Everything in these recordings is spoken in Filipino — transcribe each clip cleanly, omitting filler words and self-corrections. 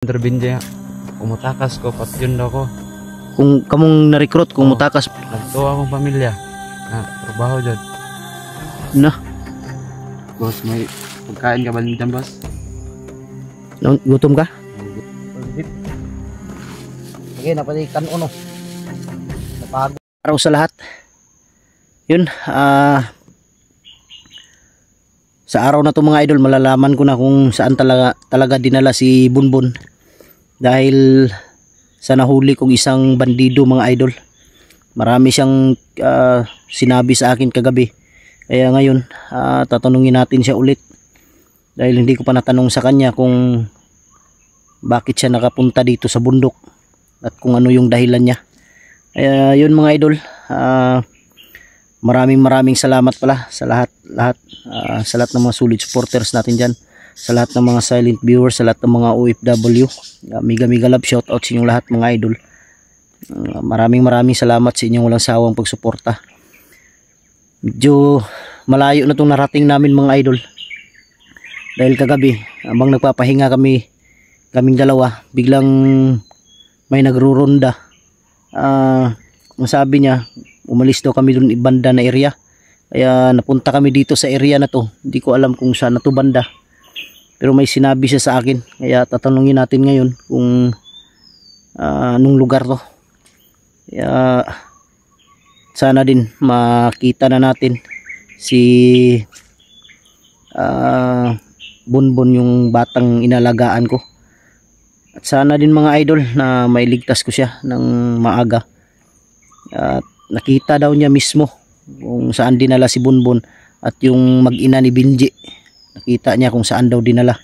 Interbinja, umutakas ko, patyon daw ko. Kung kamong na-recruit, kung mutakas Nagtuwa akong pamilya. Trabaho dyan. na, Boss, may pagkain ka ba dyan, boss? gutom ka? Sige, napalikan uno. Napagod. Araw sa lahat. Yun, sa araw na to mga idol, malalaman ko na kung saan talaga dinala si Bunbun. Dahil sa nahuli kong isang bandido mga idol. Marami siyang sinabi sa akin kagabi. Kaya ngayon, tatanungin natin siya ulit. Dahil hindi ko pa natanong sa kanya kung bakit siya nakapunta dito sa bundok at kung ano yung dahilan niya. Kaya yun mga idol, maraming salamat pala sa lahat sa lahat ng mga solid supporters natin dyan, sa lahat ng mga silent viewers, sa lahat ng mga OFW. Mega love shout out sa inyong lahat mga idol. Maraming salamat sa inyong walang sawang pagsuporta. Medyo malayo na itong narating namin mga idol. Dahil kagabi, habang nagpapahinga kaming dalawa, biglang may nagruronda. Ang sabi niya, umalis daw kami dun ibanda na area. Kaya napunta kami dito sa area na to. Hindi ko alam kung saan na to banda. Pero may sinabi siya sa akin. Kaya tatanungin natin ngayon kung anong lugar to. Kaya sana din makita na natin si Bunbun, yung batang inalagaan ko. At sana din mga idol na mailigtas ko siya ng maaga. At nakita daw niya mismo kung saan dinala si Bunbun, at yung mag-ina ni Binji, nakita niya kung saan daw dinala.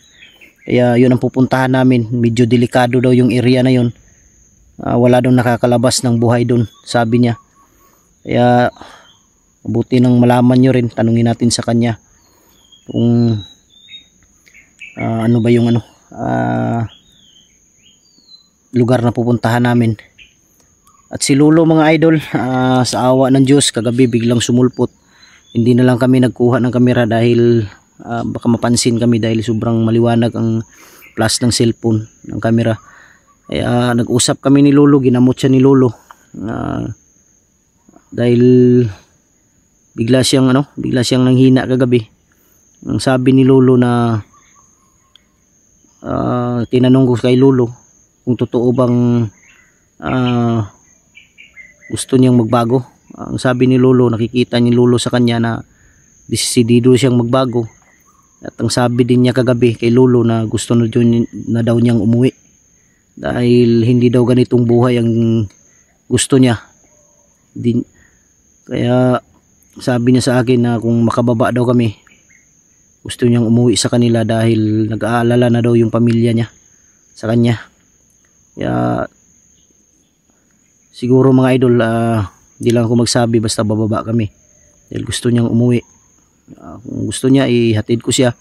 Kaya yun ang pupuntahan namin. Medyo delikado daw yung area na yun. Wala daw nakakalabas ng buhay doon, sabi niya. Kaya mabuti nang malaman nyo rin, tanungin natin sa kanya kung ano ba yung lugar na pupuntahan namin. At si Lolo mga idol, sa awa ng Diyos, kagabi biglang sumulpot. Hindi na lang kami nagkuha ng kamera dahil baka mapansin kami dahil sobrang maliwanag ang flash ng cellphone ng kamera. Kaya nag-usap kami ni Lolo, ginamot siya ni Lolo. Dahil bigla siyang nanghina kagabi. Ang sabi ni Lolo na tinanong ko kay Lolo kung totoo bang gusto niyang magbago. Ang sabi ni Lolo, nakikita ni Lolo sa kanya na desidido siyang magbago. At ang sabi din niya kagabi kay Lolo na gusto na daw niyang umuwi. Dahil hindi daw ganitong buhay ang gusto niya. Kaya sabi niya sa akin na kung makababa daw kami, gusto niyang umuwi sa kanila dahil nag-aalala na daw yung pamilya niya sa kanya. Kaya siguro mga idol, di lang ako magsabi basta bababa kami dahil gusto niyang umuwi. Kung gusto niya, ihatid ko siya.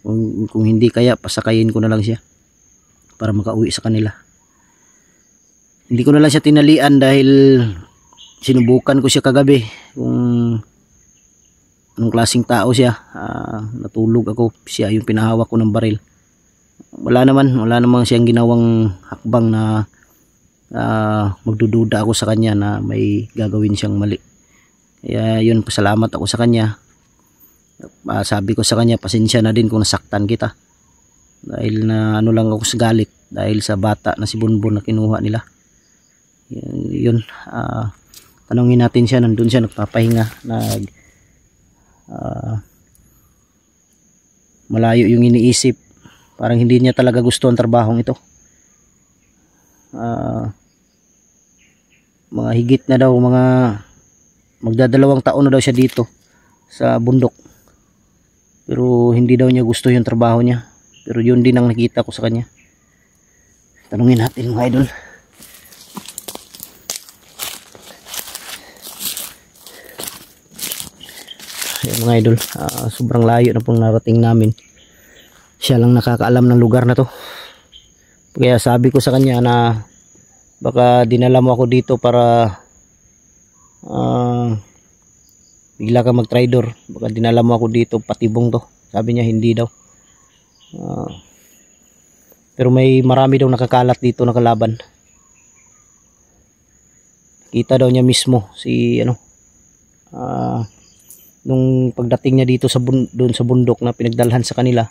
Kung hindi kaya, pasakayin ko na lang siya para makauwi sa kanila. Hindi ko na lang siya tinalian dahil sinubukan ko siya kagabi kung anong klaseng tao siya. Natulog ako, siya yung pinahawak ko ng baril. Wala namang siyang ginawang hakbang na magdududa ako sa kanya na may gagawin siyang mali. Kaya yun, pasalamat ako sa kanya. Sabi ko sa kanya, pasensya na din kung nasaktan kita dahil na lang ako sa galit dahil sa bata na si Bunbun na kinuha nila. Yun, tanungin natin siya. Nandun siya nagpapahinga, malayo yung iniisip. Parang hindi niya talaga gusto ang trabahong ito. Mga higit na daw, magdadalawang taon na daw siya dito sa bundok, pero hindi daw niya gusto yung trabaho niya. Pero yun din ang nakita ko sa kanya. Tanungin natin mga idol. Ayan mga idol, sobrang layo na pong narating namin. Siya lang nakakaalam ng lugar na to. Kaya sabi ko sa kanya na baka dinala mo ako dito para bigla ka mag-trader. Baka dinala mo ako dito patibong to. Sabi niya hindi daw. Pero may marami daw nakakalat dito na kalaban. Kita daw niya mismo si ano, nung pagdating niya dito sa doon sa bundok na pinagdalhan sa kanila,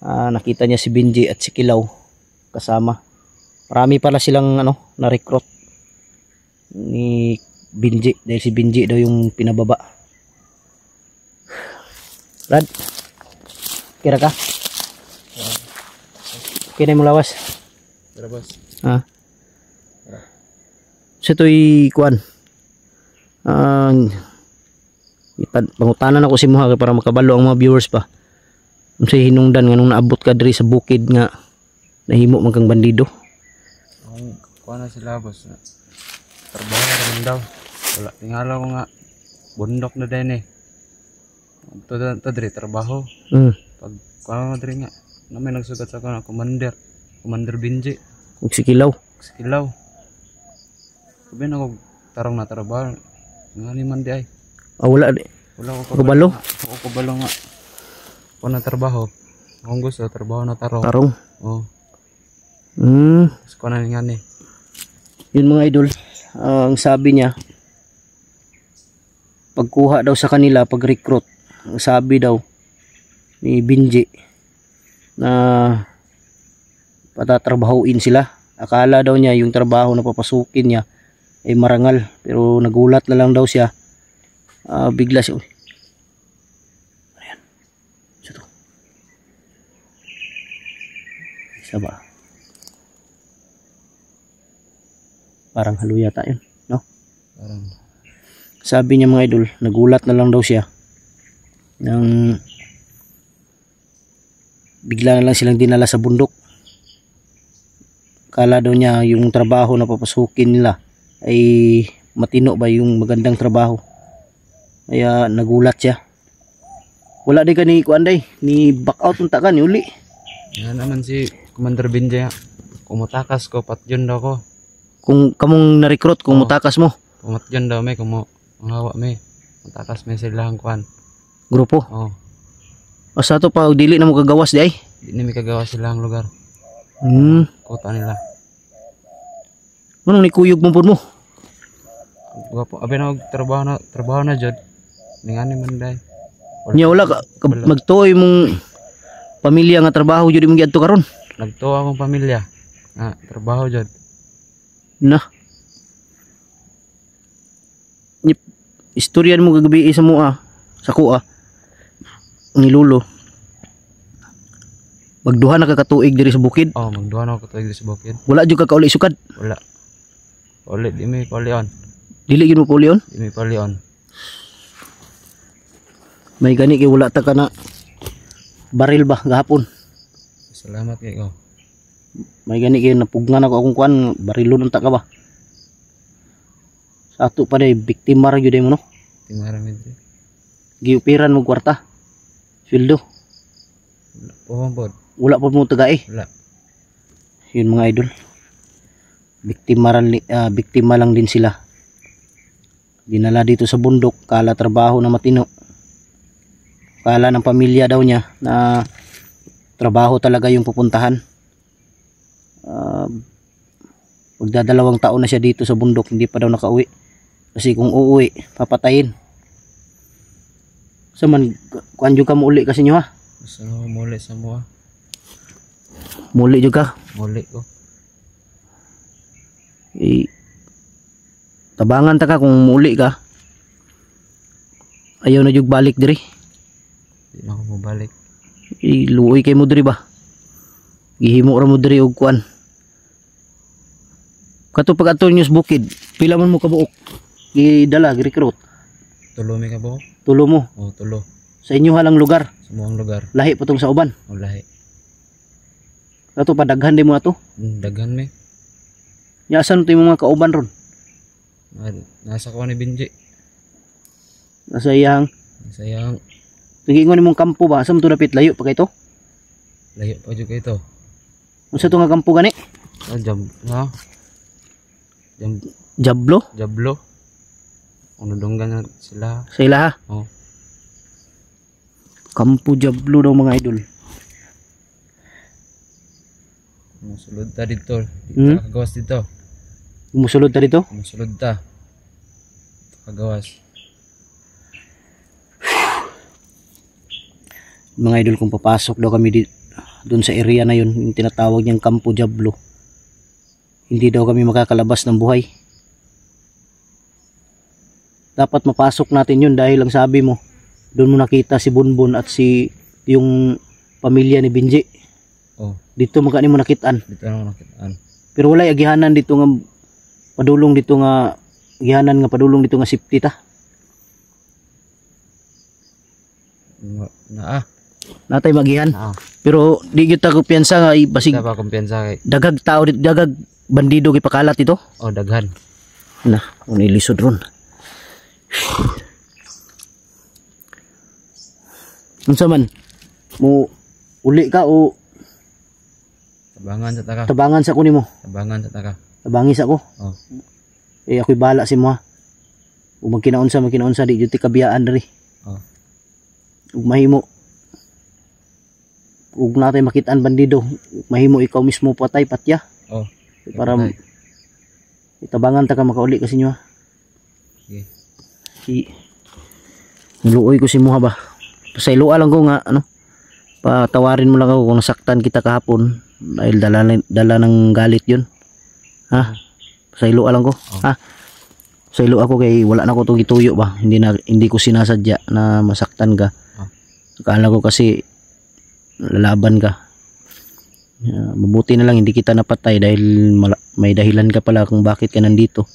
nakita niya si Benji at si Kilaw kasama. Marami pala silang ano, na-recruit ni Benji dahil si Benji daw yung pinababa. Brad, kira ka? Kina mo lawas? Tara boss. Ha? So ito'y kuan. Pangutanan ako si Muha para makabalo ang mga viewers pa. Sa hinungdan nga nung naabot ka diri sa bukid nga nahimo man kang bandido. Ang kuha na sila boss. Trabaho na naman daw. Wala tingala ko nga bundok na din eh. Ito diri trabaho. Pag kuha na diri nga na may nagsugat sa ako na Commander Benji. Ug si Kilaw. Si Kilaw. Sabi na ako tarong na trabaho. Nga ni man di ay. Wala di. Wala ko Kabalo. Ako kabalo nga. Kung na trabaho. Kung gusto trabaho na tarong. Tarong. Oo. Tapos ko na nga ni. Yun mga idol. Ang sabi niya, pagkuha daw sa kanila, pag-recruit, ang sabi daw ni Benji na patatrabahuin sila. Akala daw niya yung trabaho na papasukin niya ay marangal, pero nagulat na lang daw siya. Bigla siya. Ayan. Isa to. Isa ba? Parang halo yata yun, no? Parang. Sabi niya mga idol, nagulat na lang daw siya nang bigla na lang silang dinala sa bundok. Kala daw niya yung trabaho na papasukin nila ay matino ba, yung magandang trabaho. Kaya nagulat siya. Wala di ka ni kuanday, ni back out unta ka ni uli. Yan naman si Commander Benji. Kumutakas ko, patyon daw ko. Kung kamong na-recruit, kung mutakas mo. Kumatyon daw may, hawa may. Mutakas may silang kuan. Grupo. Oo. Asa to pa, dili na mo kagawas di ay. Di na may kagawa silang lugar. Kota nila. Anong nikuyog mo po mo? Gwapo, abi na trabaho na jud. Ningani man dai. Nya wala ka magtuoy mong pamilya nga trabaho jud imong giadto karon. Nagtuwa akong pamilya. Trabaho jud. Na. Istoryan mo gagabi sa mua, sa kuha. Ni Lolo. Magduha na ka katuig diri sa bukid. Magduha na ako katuig diri sa bukid. Wala jud ka kauli sukad. Wala. Ulit di may paulion. Dili gyud mo paulion? Di may paulion. May gani kay wala ta ka na baril ba gahapon. Salamat kay ko. May gani kay napugnan ako akong kuan, barilon unta ka ba? Sa ato pa day biktima ra gyud mo no. Timara mi diri. Giupiran mo kwarta. Sweldo. Pohon. Wala pa mo tagay. Wala. Yun mga idol. Biktima lang din sila. Dinala dito sa bundok, kala trabaho na matino. Kala ng pamilya daw niya na trabaho talaga yung pupuntahan. Magdadalawang taon na siya dito sa bundok, hindi pa daw nakauwi. Kasi kung uuwi, papatayin. So man, kuan jud ka mo uli kasi nyo ha? Gusto mo muli sa mua. Muli jud ka? Muli ko. Tabangan ta ka kung muli ka. Ayaw na jud balik diri. Di na ako mabalik. Luoy kay mo diri ba? Gihimo ra mo diri og kuan. Kato pag ato news bukid, pila man mo kabuok? Gidala, gi-recruit. Tulo mi ka ba? Tulo mo. Tulo. Sa inyo halang lugar. Sa muang lugar. Lahi pa tong sa uban. Lahi. Kato pa daghan di mo ato. Daghan mi. Nya asan to yung mga kauban ron? Nasa ko ni Benji. Nasa iyang. Sayang. Tingingon nimong kampo ba? Asa mo to dapit layo pa kay to? Layo pa jud kay to. Unsa to nga kampo gani? Jablo? Jablo. Ano donggan na sila? Sa ila ha? Oo. Kampo Jablo daw mga idol. Musulod ta dito. Hmm? Dito kagawas dito. Umusulod ta dito? Musulod ta. Kagawas. Mga idol, kung papasok daw kami doon sa area na yun, yung tinatawag niyang Campo Diablo, hindi daw kami makakalabas ng buhay. Dapat mapasok natin yun dahil ang sabi mo, doon mo nakita si Bunbun at yung pamilya ni Binji. Oh, Dito magkano mo nakitaan. dito na ako nakitaan. Pero wala agihanan dito nga padulong dito nga agihanan nga padulong dito nga safety ta. Natay magihan. Pero di gyud ta kumpiyansa nga basig Dapat kumpiyansa kay. dagag tao dito, dagag bandido gipakalat ito. Oh, daghan. Na, uni lisod ron. Unsa man mo uli ka o Tabangan sa taka. tabangan sa kunin mo? Tabangan sa taka. Tabangis ako. Oh. Ako'y bala si mo ha. Ug magkinaunsa di jud ti kabiyaan diri. Oh. Ug mahimo ug natay makitaan bandido, mahimo ikaw mismo patay patya Oh. para patay. itabangan ta ka makauli kasi nyo ha. Sige. Niluoy ko si Muha ba. Pasayloa lang ko nga ano. Patawarin mo lang ako kung nasaktan kita kahapon dahil dala ng galit 'yun. Ha? Pasayloa lang ko. Ha? Pasaylo ako kay wala na ko tong gituyo ba. Hindi ko sinasadya na masaktan ka. Akala ko kasi lalaban ka. Mabuti na lang hindi kita napatay dahil may dahilan ka pala kung bakit ka nandito.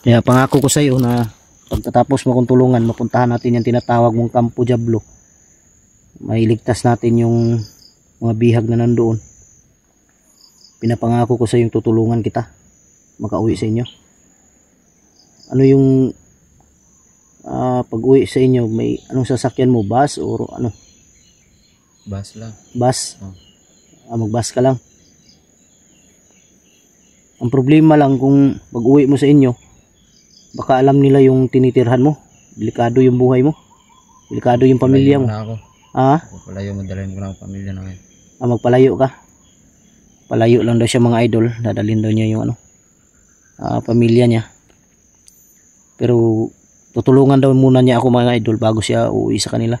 Kaya pangako ko sa iyo na pagkatapos mo kong tulungan, mapuntahan natin yung tinatawag mong Campo Diablo. Mailigtas natin yung mga bihag na nandoon. Pinapangako ko sa iyo tutulungan kita makauwi sa inyo. Ano yung pag-uwi sa inyo, may anong sasakyan mo? Bus o ano? Bas lang. Bus? Oh. Mag-bus ka lang. Ang problema lang kung pag-uwi mo sa inyo, baka alam nila yung tinitirhan mo. Delikado yung buhay mo. Delikado yung pamilya mo. Na ako. Ha? Palayo mo, dalhin ko na ang pamilya na ngayon. Magpalayo ka. Palayo lang daw siya mga idol. Dadalhin daw niya yung pamilya niya. Pero tutulungan daw muna niya ako mga idol bago siya uuwi sa kanila.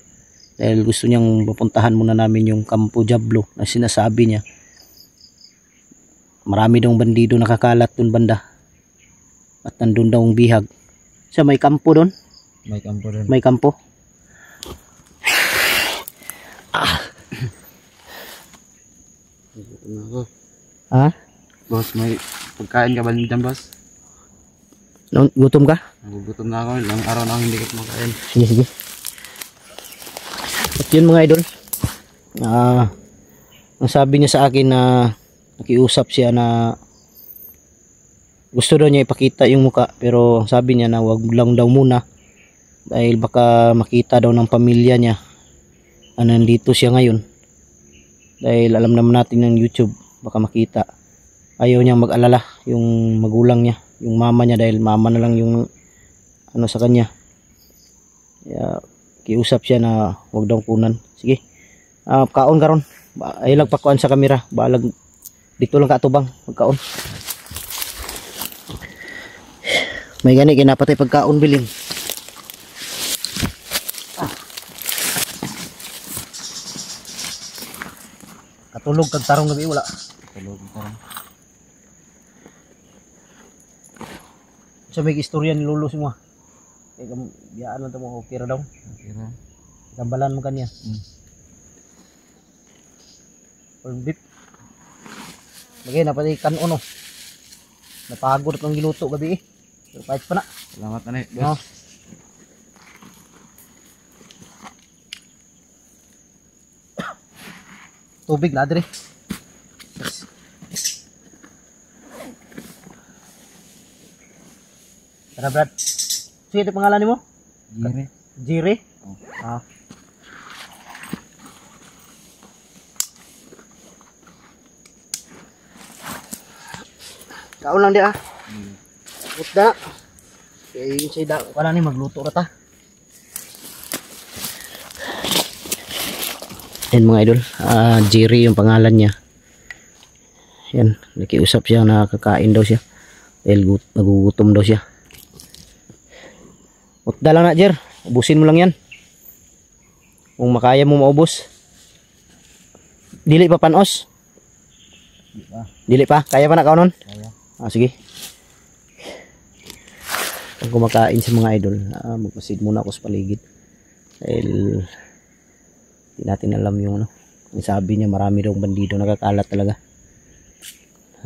Dahil gusto niyang mapuntahan muna namin yung Campo Diablo na sinasabi niya. Marami daw bandido nakakalat dun banda. At nandun daw ang bihag. Sa may kampo doon? May kampo doon. May kampo? Gutom na ako. Ha? Boss, may pagkain ka ba dyan, boss? Gutom ka? Nagugutom na ako. Ilang araw na ako hindi ka kumakain. Sige, sige. At yun mga idol. Ang sabi niya sa akin na nakiusap siya na gusto daw niya ipakita yung muka, pero sabi niya na wag lang daw muna dahil baka makita daw ng pamilya niya na nandito siya ngayon. Dahil alam naman natin ng YouTube, baka makita. Ayaw niyang mag-alala yung magulang niya, yung mama niya, dahil mama na lang yung ano sa kanya. Kaya kiusap siya na wag daw kunan. Sige. Kaon karon. Ay lang pakuan sa kamera. Balag dito lang katubang pagkaon. May gani kinapatay pagkaon bilin. Katulog kag tarong gabi wala. Tulog ko rin. Sa may istorya ni Lolo si mo. Kaya biyaan lang mo okay ra daw. Okay na. Gambalan mo kanya. Corn beef. Lagay na pati kanon no. Napagod ang giluto gabi eh. Pero kahit pa na. Salamat na boss. No. Tubig na dire. Tara Brad. Sige ito pangalan mo? Giri. Jiri? Oh. Kaon lang di ah. Utda. Kaya yung say da kana ni magluto ra ta. Yan mga idol, Jerry yung pangalan niya. Yan, nakiusap siya na kakain daw siya. Dahil nagugutom daw siya. Utda lang na, Jer. Ubusin mo lang yan. Kung makaya mo maubos. Dili pa panos? Dili pa? Kaya pa na kaunon? Kaya. Sige. Kung kumakain sa mga idol, magpasid muna ako sa paligid. Dahil hindi natin alam yung ano. Ang sabi niya, marami daw bandido nakakalat talaga.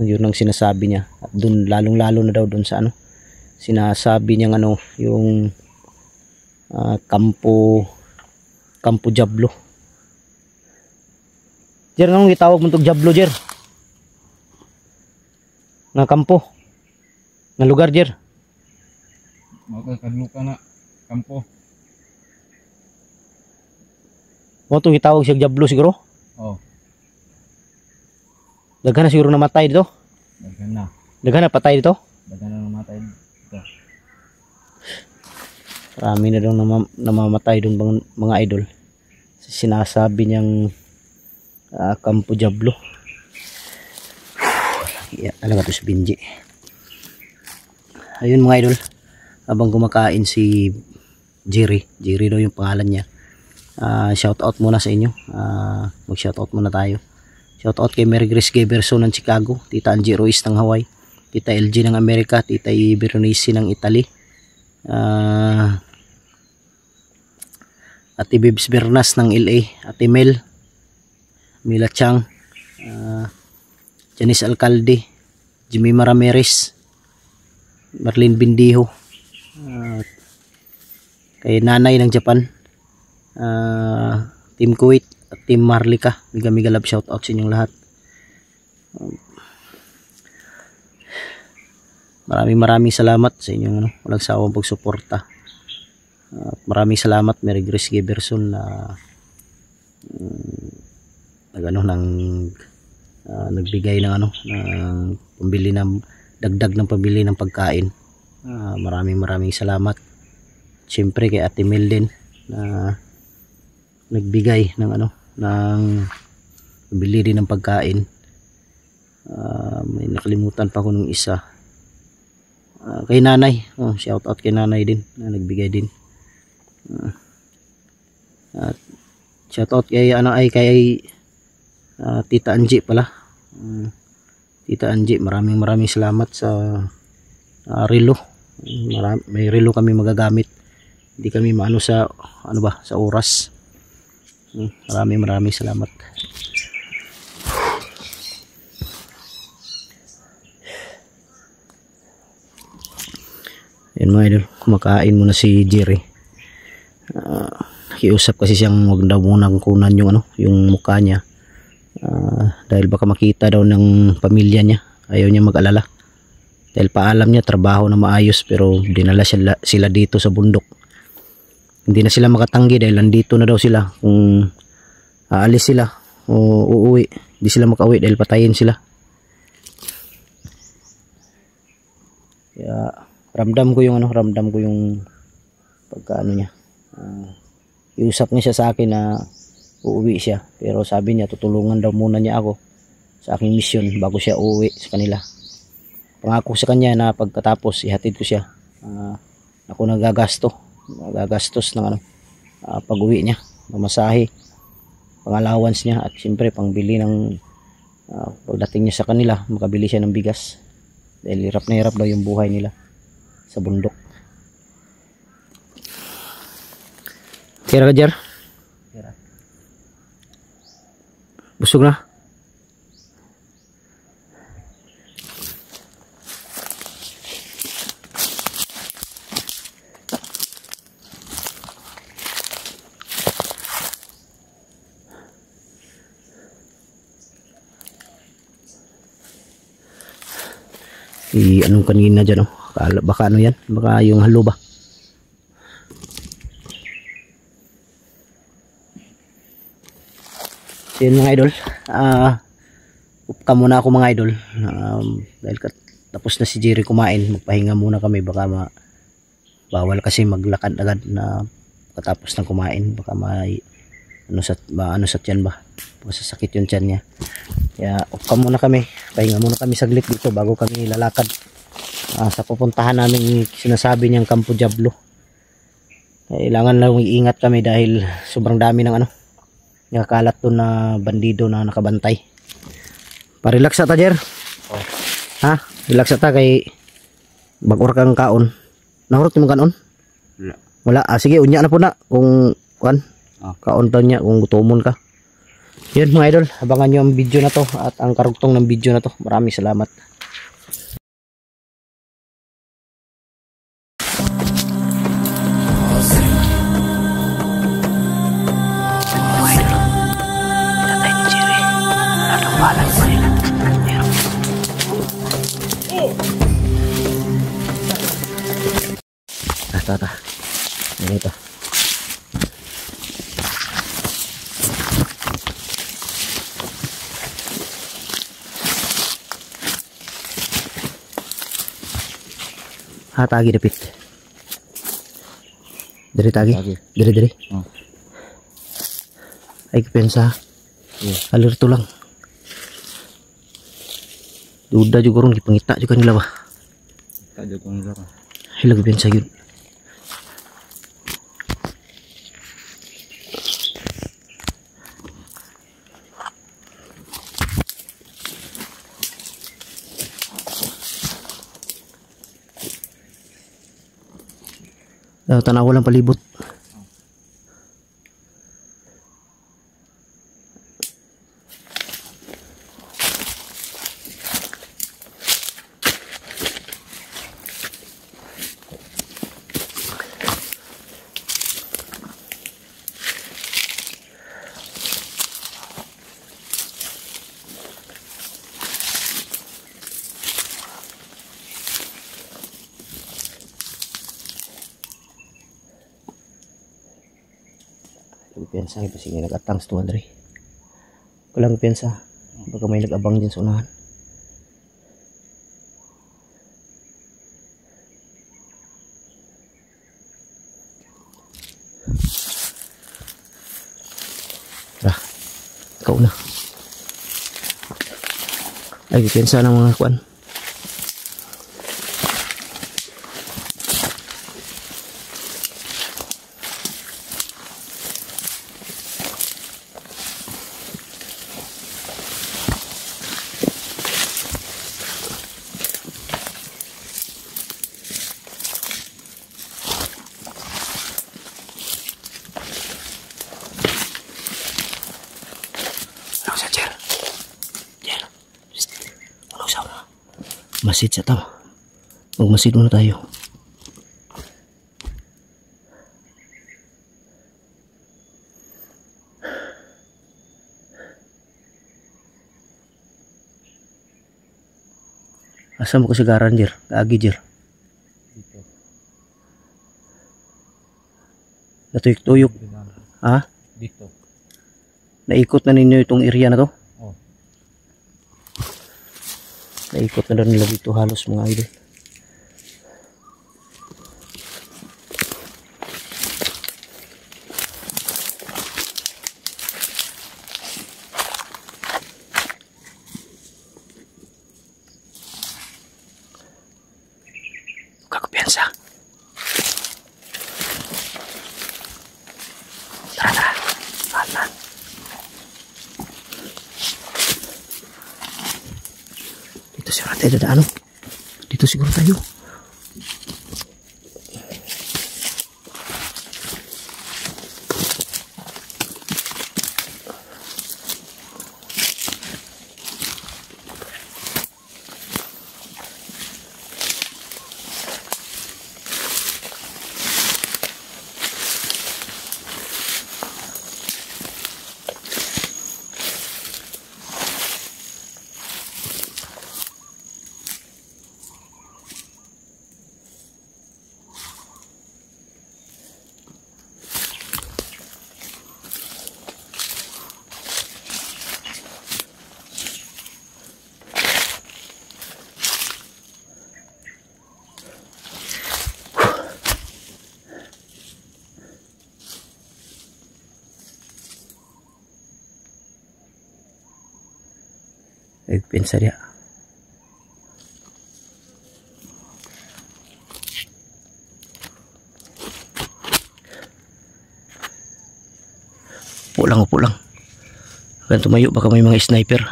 Yun ang sinasabi niya. At dun, lalong-lalo na daw dun sa ano. Sinasabi niya ano, yung Kampo Diablo. Jer, anong itawag mo itong Diablo, Jer? Nga kampo. Nga lugar, Jer. Makakadlo ka na. Kampo. Mo itong itawag siya Diablo siguro? Oh. Daghan na siguro namatay dito? Daghan na. Daghan na patay dito? Daghan na namatay dito. Marami na daw namamatay doon mga idol. Sinasabi niyang Kampo Diablo. Talaga to si Benji. Ayun mga idol. Habang kumakain si Jerry. Jerry daw yung pangalan niya. Shout out muna sa inyo. Mag shout out muna tayo. Shout out kay Mary Grace Geberson ng Chicago, Tita Angie Ruiz ng Hawaii, Tita LG ng Amerika, Tita Beronice ng Italy, Ate Bibs Bernas ng LA, Ate Mel, Mila Chang, Janice Alcalde, Jimmy Ramirez, Marlene Bindiho, kay Nanay ng Japan, Team Kuwait at Team Marlika. Miga love shout out sa inyong lahat. Maraming salamat sa inyong walang sawang pagsuporta. Maraming salamat Mary Grace Geberson na nagbigay ng ng pambili ng dagdag ng pambili ng pagkain. Maraming salamat. Siyempre kay Ate Mel din na nagbigay ng ng bili din ng pagkain. May nakalimutan pa ko ng isa. Kay Nanay, shout out kay Nanay din na nagbigay din. Shout out kay kay Tita Angie pala. Tita Angie, maraming salamat sa relo. May relo kami magagamit. Hindi kami maano sa sa oras. Maraming salamat. Yan mga idol, kumakain muna si Jerry. Kiusap kasi siyang wag daw munang kunan yung mukha niya. Dahil baka makita daw ng pamilya niya. Ayaw niya mag-alala. Dahil paalam niya trabaho na maayos pero dinala sila dito sa bundok. Hindi na sila makatanggi dahil nandito na daw sila. Kung aalis sila o uuwi, hindi sila makauwi dahil patayin sila. Kaya ramdam ko yung pagkaano niya. Iusap niya siya sa akin na uuwi siya, pero sabi niya tutulungan daw muna niya ako sa aking misyon bago siya uuwi sa kanila. Pangako sa kanya na pagkatapos ihatid ko siya. Ako nagagastos ng pag-uwi niya, mamasahe, pang-allowance niya at siyempre pangbili ng pagdating niya sa kanila, makabili siya ng bigas dahil hirap na hirap daw yung buhay nila sa bundok. Kira ka, Jer? Kira. Busog na? Anong kanina dyan, baka ano yan, baka yung halo ba. So yun mga idol, upka muna ako mga idol, dahil tapos na si Jerry kumain, magpahinga muna kami, baka bawal kasi maglakad agad na katapos ng kumain, baka ano sa tiyan ba, masasakit yung tiyan niya. Kaya off muna kami, pahinga muna kami saglit dito bago kami lalakad sa pupuntahan namin sinasabi niyang Campo Diablo. Kailangan lang iingat kami dahil sobrang dami ng nakakalat doon na bandido na nakabantay. Pa-relax ta, Jer. Oh. Ha? Relax ta kay bag-or kang kaon. Nahurot mo kanon? Wala. Wala. Sige, unya na po na kung kaon pa niya kung gutomon ka. Yun mga idol, abangan nyo ang video na to at ang karugtong ng video na to. Maraming salamat. Tata. Ito. Tagi dapit. Dari tagi. Dari. Oh. Ay pensa. Yeah. Alir tulang. Duda juga orang dipengita juga nila ba. Tadi ko nila ka. Hilag pensa yun. Tanaw lang palibot. Piensa ito sige nag-atang sa tuwan rin. Walang piensa. Baka may nag-abang din sa unahan. Tara. Ikaw na. Ay, piensa ng mga kuwan. Masid sa tao. Magmasid muna tayo. Asa mo kasigaran, Jer? Kaagi, Jer. Dito. Natuyok-tuyok. Ha? Dito. Naikot na ninyo itong area na to? Oh. Naikot na daw nila dito halos mga idol. Kakupiyansa. Tara. Alan. Dito siguro tayo dadaan. Dito siguro tayo. Nagpensa dia. Upo lang. Akan tumayo baka may mga sniper.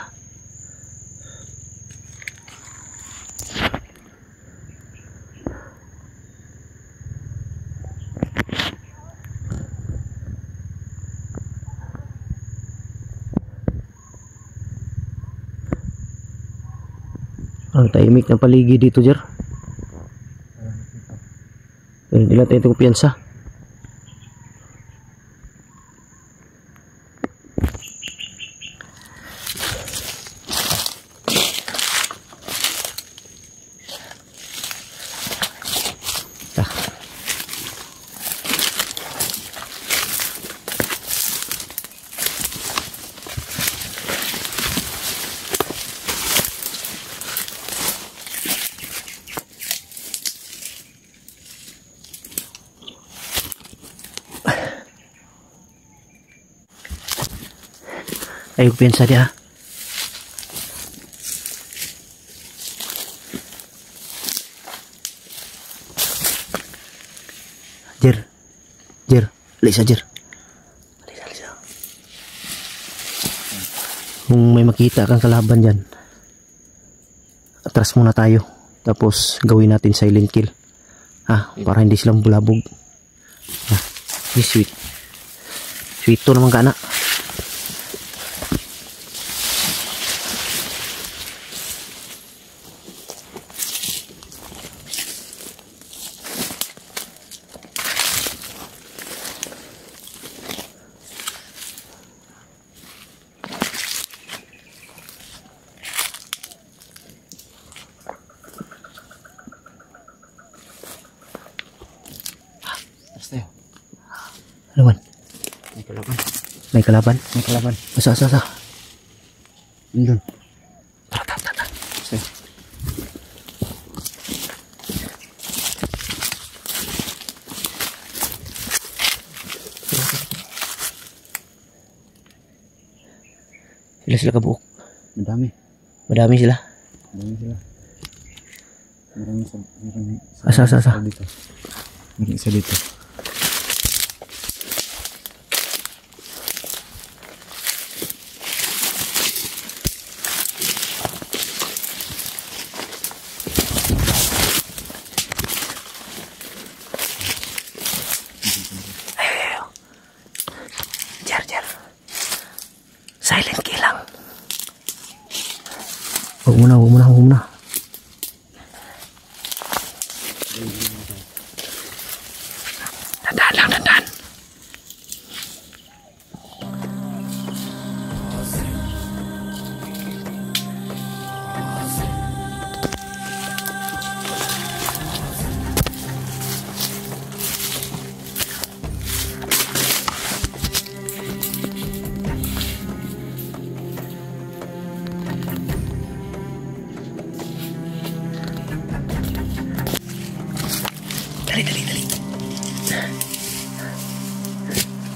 Ang tahimik ng paligid dito, Jer. Hindi lang tayo kumpiyansa. Ayog piyansa dia. Jer, Lisa. Kung may makita kang kalaban dyan, atras muna tayo. Tapos gawin natin silent kill. Para hindi silang bulabog. Sweet. Sweet to naman ka na. Ano man? May kalaban. Asa. Indun. Tara. Sila kabuok. Madami sila. Marami. Asa. Dito. May isa dito. Jar. Silent kill lang. Huwag muna. Dandan. Dali.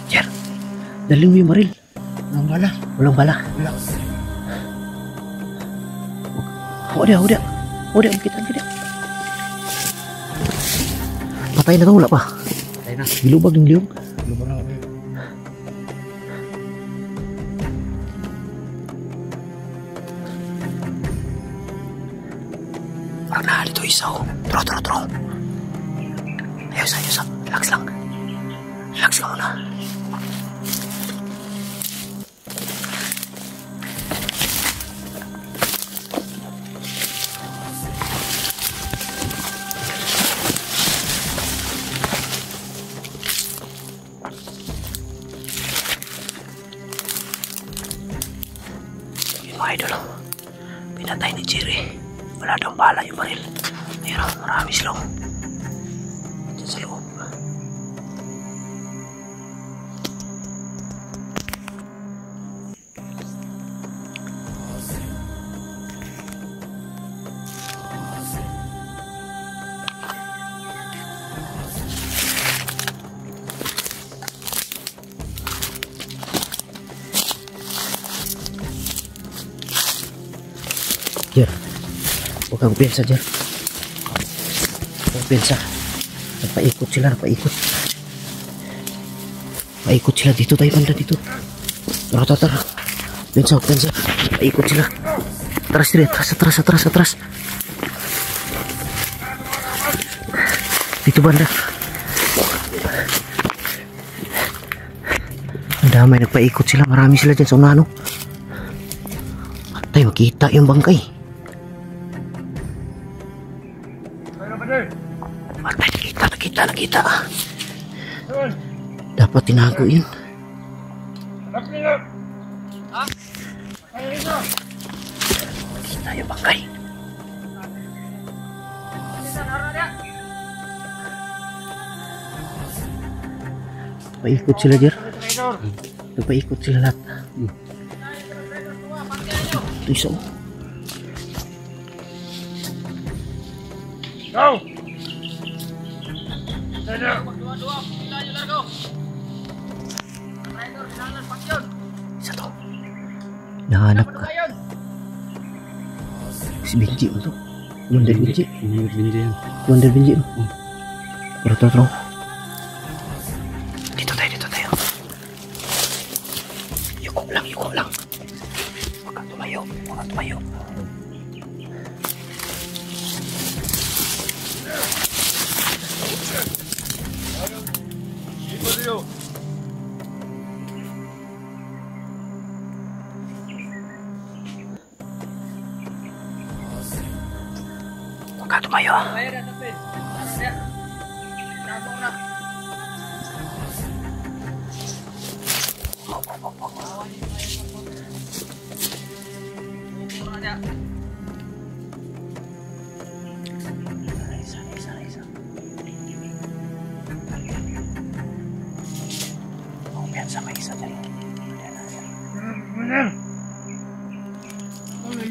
Jer, daling mo yung baril. Walang bala. Udah. Kita. Patay na to, wala pa. Gilubag ng liyog. Parang nahalito isa. Tro. Ayos. Relax lang muna. Yung mga idol, pinatay ni Jerry. Wala daw bala yung baril. Ayun, marami silang dyan sa loob. Huwag kang piyansa dyan. Huwag kang piyansa. Napaikot sila, napaikot. Paikot sila dito tayo, banda dito. Tara, tara, tara. Piyansa, piyansa. Paikot sila. Atras dito, atras, atras, atras. Dito banda. Ang damay, nagpaikot sila. Marami sila dyan sa unano. Tayo, makita yung bangkay. Matay, nakita. Dapat tinago yun. Makita yung bangkay. Paikot sila, Jer. Nagpaikot sila lahat. Ito isa. Go! Isa to. Nahanap ka. Si Benji mo to. Wonder Benji. Wonder Benji. Tara. Dito tayo. Yuko lang. Huwag kang tumayo. Huwag kang tumayo. Isa. Piyansa ka isa dyan. Bener. Ulit.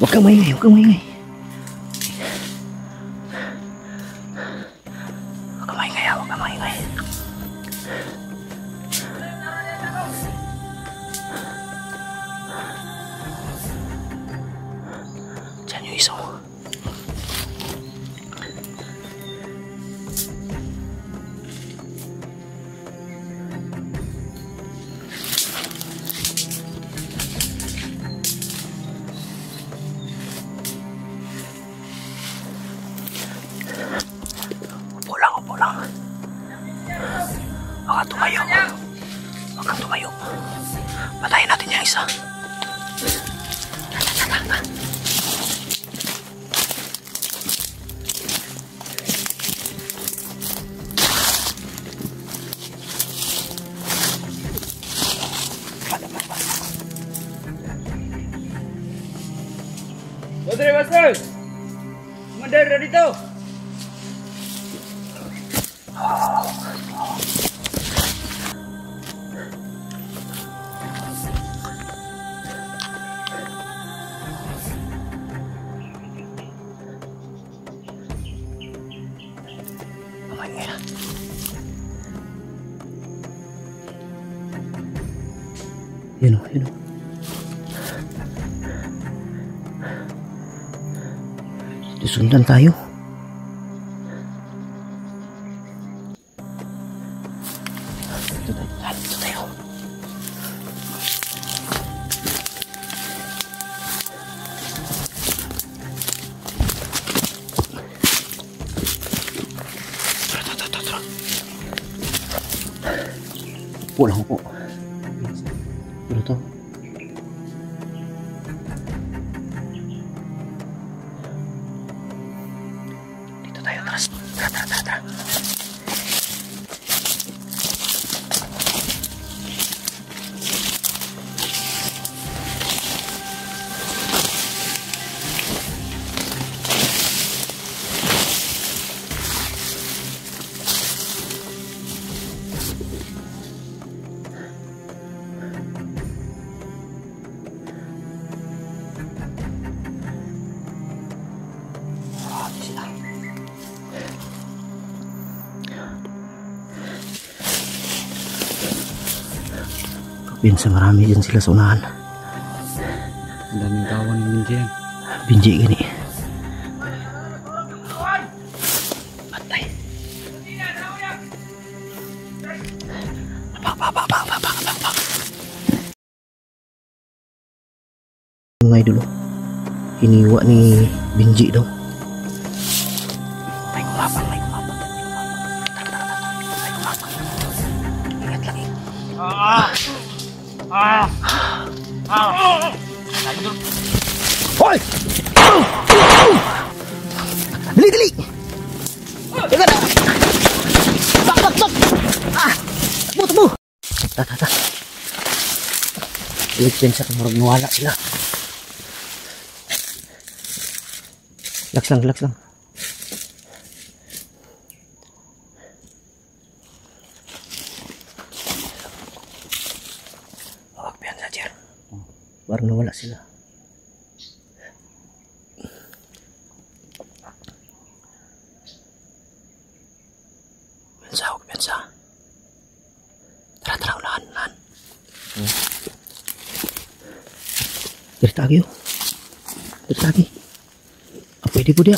Huwag kang maingay. Huwag kang maingay, huwag kang maingay. Diyan yung isa mo. Upo lang. Huwag kang tumayo. Patayin natin yung isa. dito! Yun o, yun o. Sundan tayo. Dito tayo. Tara. Pulang po. Ano to? Dito tayo, tara. Pinsa marami dyan sila sa unahan. Ang daming kawan ng Binji yan. Binji gini. Patay. Pak. Mga idol, hiniwa ni Binji daw. May kumapang. Ingat lang eh. Hoy! Dali! Teka na! Bak! Tumo! Ta. Ilig sa kamurag nawala sila. Laks lang. Baru nawala sila. Pensa. Tara, unahan. Dari tagi. Apa ini po dia?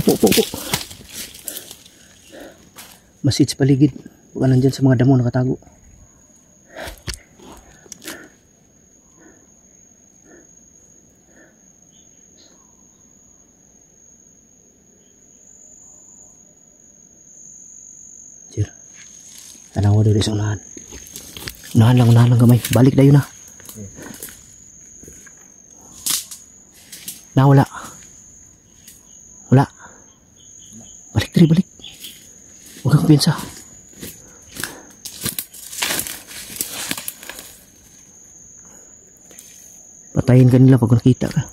Upo. Masid sa paligid. Huwag ka nandyan sa mga damo nakatago. Sir, tanawa doon sa unahan. Unahan lang gamay. Balik dayo na. Wala. Balik. Huwag kang pinsa. Patayin ka nila pag nakita ka.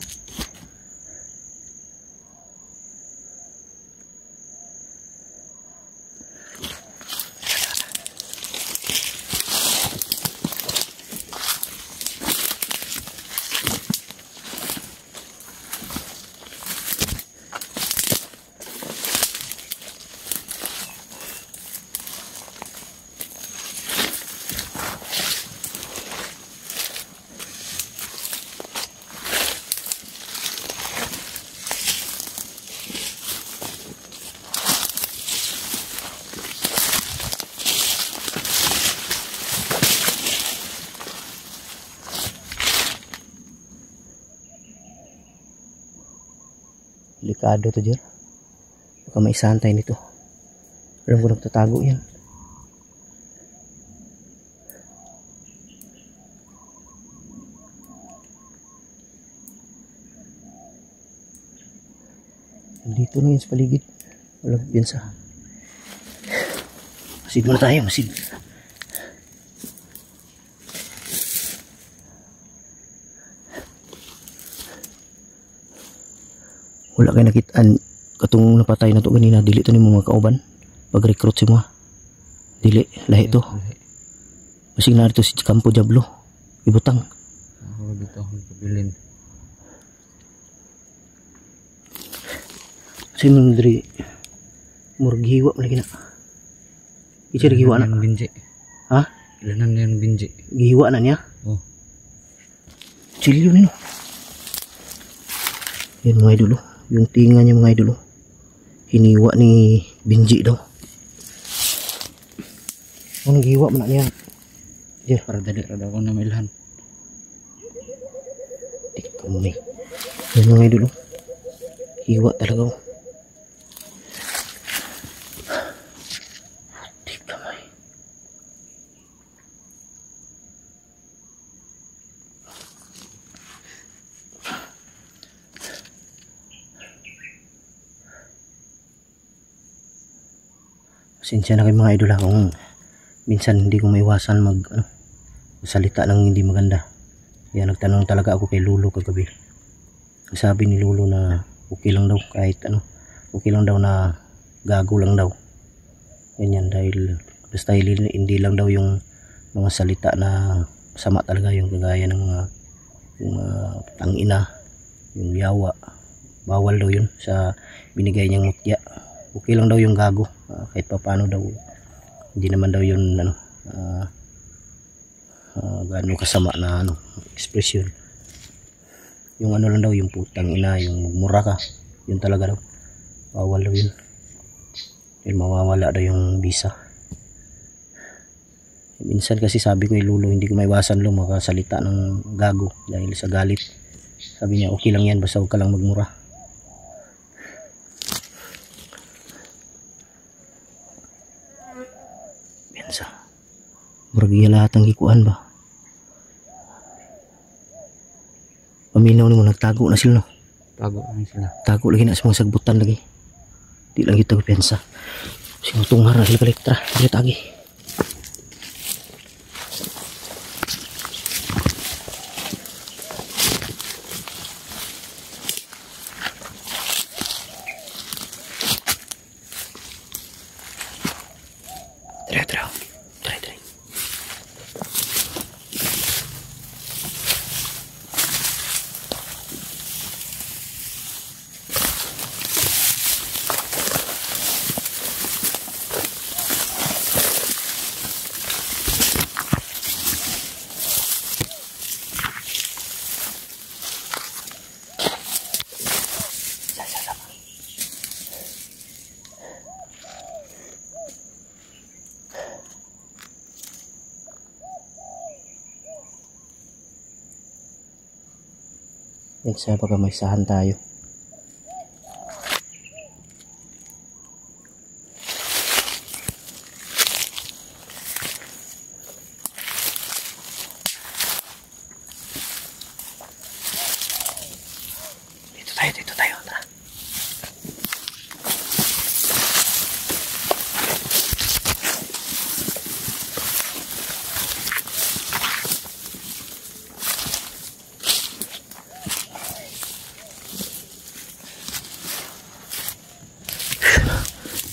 Delikado to, Jer. Baka maisahan tayo nito. Alam ko nagtatago yan. Dito na yun sa paligid. Walang piyansa. Masid muna tayo, masid. Wala kayo nakitaan katong napatay na to ganina. Dili to ni mga kauban pag-recruit si mga dili lahi to. Masig na ito si Campo Diablo ibutang Ako dito akong pabilin. si Mindri murgiwa lagi na icer giwa na Binji. ha Ilanan yan binji. giwa na niya Oh. chilyo nino yan mga idolo yung tinga niya mga idolo hiniwa ni Binji daw ang giwa man na niya Jer Para dali rada ako na mailhan. di kamay yan mga idolo hiwa talaga oh. Di kamay pasensya na kayo mga idol kung minsan hindi ko maiwasan salita ng hindi maganda. Kaya nagtanong talaga ako kay Lolo kagabi. Sabi ni Lolo na okay lang daw kahit okay lang daw na gago lang daw. Ganyan dahil basta hindi lang daw yung mga salita na sama talaga yung kagaya ng mga yung tangina, yung yawa. Bawal daw yun sa binigay niyang mutya. Okay lang daw yung gago kahit pa paano daw. Hindi naman daw yun gaano kasama na ekspresyon. Yung lang daw yung putang ina, yung mura ka, yun talaga daw bawal daw yun. Yun mawawala daw yung visa. Minsan kasi sabi ko Lolo hindi ko maiwasan makasalita ng gago dahil sa galit. Sabi niya okay lang yan basta huwag ka lang magmura. Piyansa murag lahat ang gikuan ba paminaw ni mo nagtago na sila Tago lang sila. tago lagi na sa mga sagbutan lagi di lang kita piyansa sinutungar na sila kalektra dili tagi tara next time pagka may sahan tayo. Dito tayo. Tara.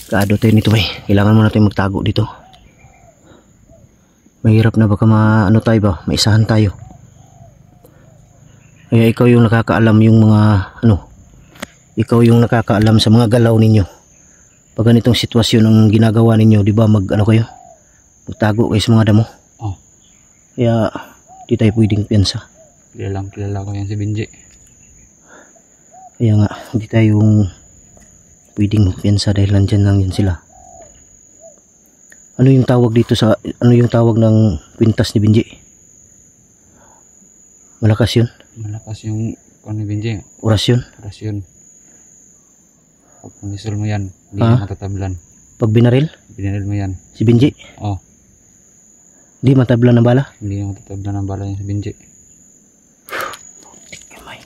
Kaado tayo nito kailangan muna tayo magtago dito. Mahirap na baka tayo ba, maisahan tayo. Kaya ikaw yung nakakaalam yung mga ikaw yung nakakaalam sa mga galaw ninyo. Pag ganitong sitwasyon ang ginagawa ninyo, di ba kayo? Magtago kayo sa mga damo. Oh. Kaya di tayo pwedeng piyansa. Kilala ko yan si Binji. Kaya nga, hindi tayong pwedeng magpiyansa dahil nandyan lang yan sila. Ano yung tawag dito ano yung tawag ng kwintas ni Binji? Malakas yun? Malakas yung ni Binji. Orasyon? Orasyon. Pag punisol mo yan, hindi Ah? na matatablan. Pag binaril, Binaril mo yan. si Benji, Oh, di matablan ng bala. hindi na matatablan ang bala niya sa Benji. Kamay.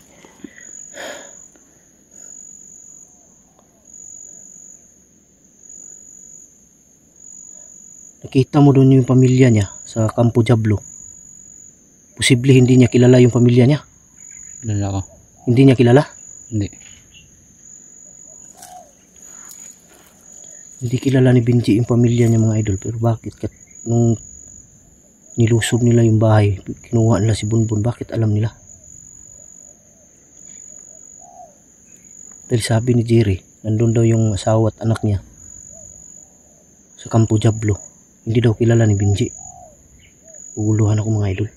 Nakita mo doon yung pamilya niya sa Campo Diablo. Posible hindi niya kilala yung pamilya niya. Kilala ko. Hindi niya kilala? Hindi. Hindi kilala ni Benji yung pamilya niya mga idol. Pero bakit nung nilusob nila yung bahay, kinuha nila si Bunbun, bakit alam nila? Dahil sabi ni Jerry, nandun daw yung asawa at anak niya sa Campo Diablo. Hindi daw kilala ni Benji. Uguluhan ako mga idol.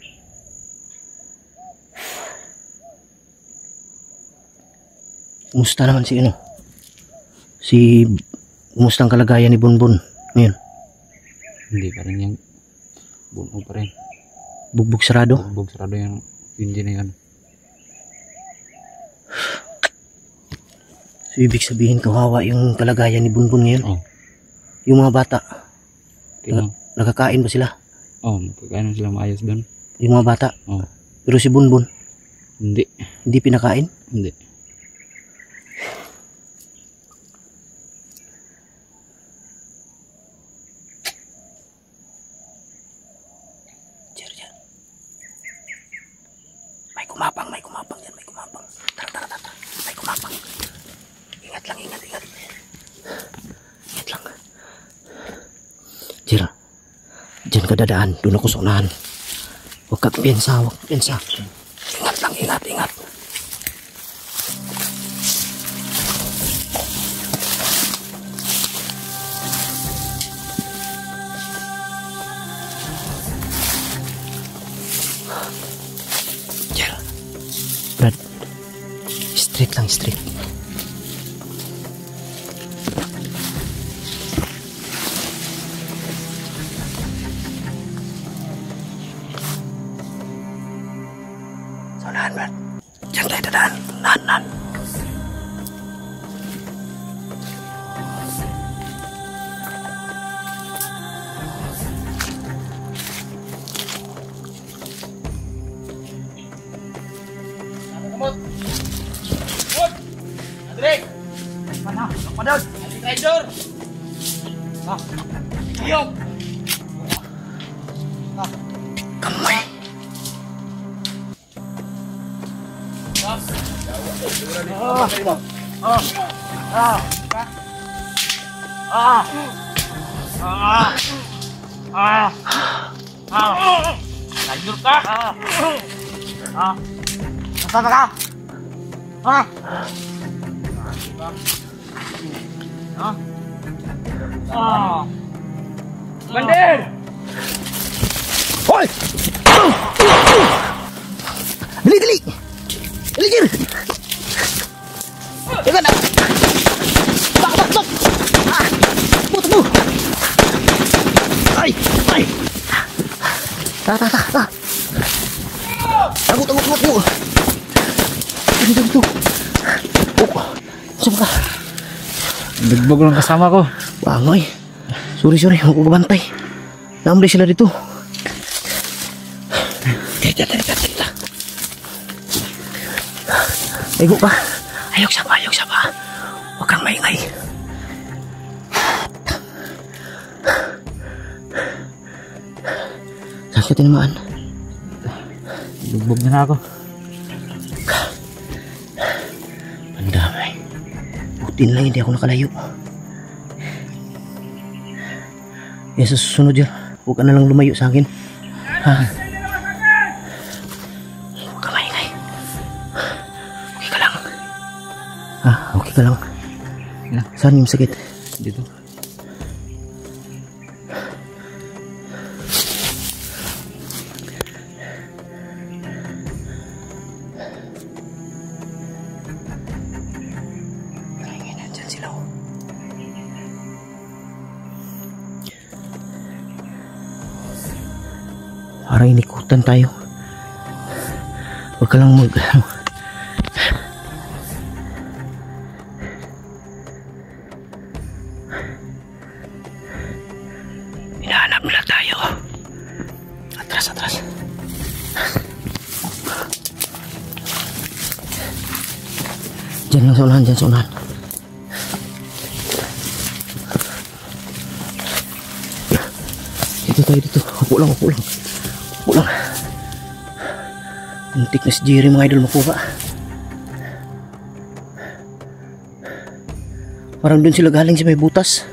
Kumusta naman si kumusta ang kalagayan ni Bunbun ngayon? Hindi pa rin yan. Bunog pa rin. Bugbog sarado? Bugbog sarado yung Benji na yan. So ibig sabihin kawawa yung kalagayan ni Bunbun ngayon? Oh. Yung mga bata, Tingnan. nakakain ba sila? Oh, magkakain sila maayos doon. Yung mga bata? Oh. Pero si Bunbun, Hindi. hindi pinakain? Hindi. May kumapang yan, may kumapang. Tara. May kumapang. Ingat lang. Ingat lang. Jira, dyan ka dadaan, doon ako sa unahan. Huwag ka piensa. Ingat lang, ingat. Jira, Brad, straight. Sa unahan, Brad. Diyan tayo dadaan. Unahan. Kamay. Lanjut kah? Nasaan ka? Bandir! Hoy! Dali! Jir! Teka na! Bak! Tubo! Ay! Ta! Tago! Dito! Oh! Saan ka? Bigbog lang kasama ko. Bangoy! Sorry, huwag ko bantay. Namuli sila dito. Tita. Aygo ka. Ayok siya pa. Huwag kang maingay. Saan ka tinamaan? Bigbog na ako. Ang damay. Butin lang hindi ako nakalayo. Sa susunod yan, huwag ka na lang lumayo sa akin. Ha? Huwag ka maingay. Okay ka lang. Ha? Okay ka lang. Saan yung sakit? Dito. Nandyan sila. Parang inikutan tayo. Huwag ka lang Diyan lang sa unahan, diyan sa unahan. Dito tayo dito. Upo lang, upo lang. Upo lang. Muntik na si Jerry mga idol makuha. Parang dun sila galing sa may butas.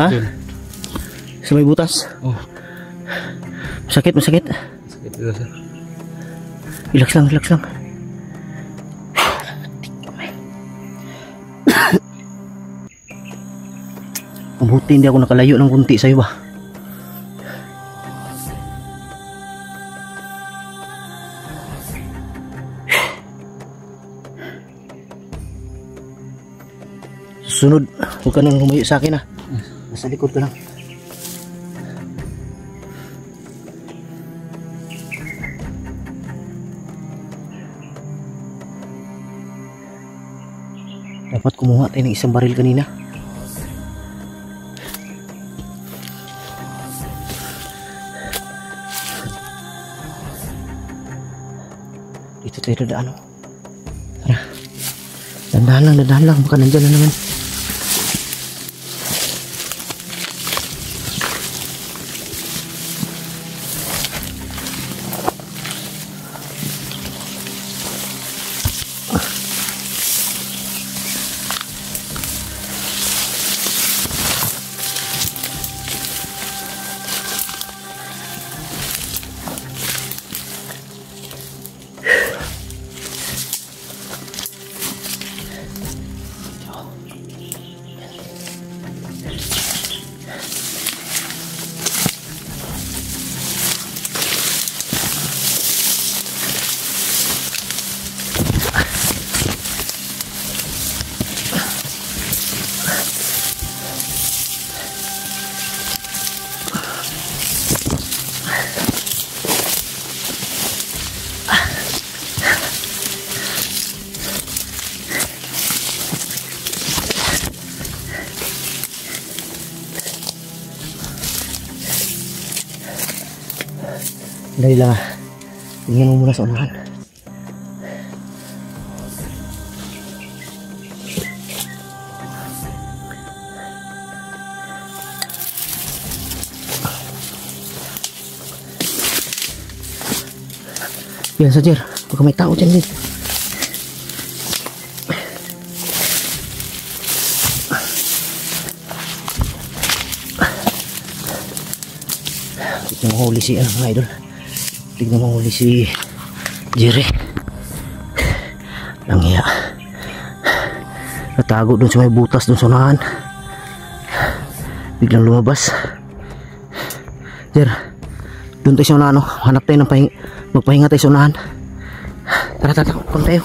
Ha? Dun. Sa may butas? Oh, Masakit, masakit. sakit dito sir. Relax lang, relax lang. Mabuti hindi ako nakalayo ng kunti sa'yo ba? Susunod, huwag ka nang lumayo sa akin ha. Nasa likod ka lang. Dapat kumuha tayo ng isang baril kanina. Dito tayo dadaan. Tara. Dandahan lang. Baka nandyan na naman. Dali lang. Tingnan mo muna sa unahan. Yan sa Jer. Baka may tao dyan din. Tignan mo huli si mga idol. Tignan mo huli si Jerry. Langya. Natago dun sa may butas dun sa unahan. Biglang lumabas. Jer, dun tayo sa unahan. Hanap tayo ng magpahinga tayo sa unahan. Tara, kung tayo.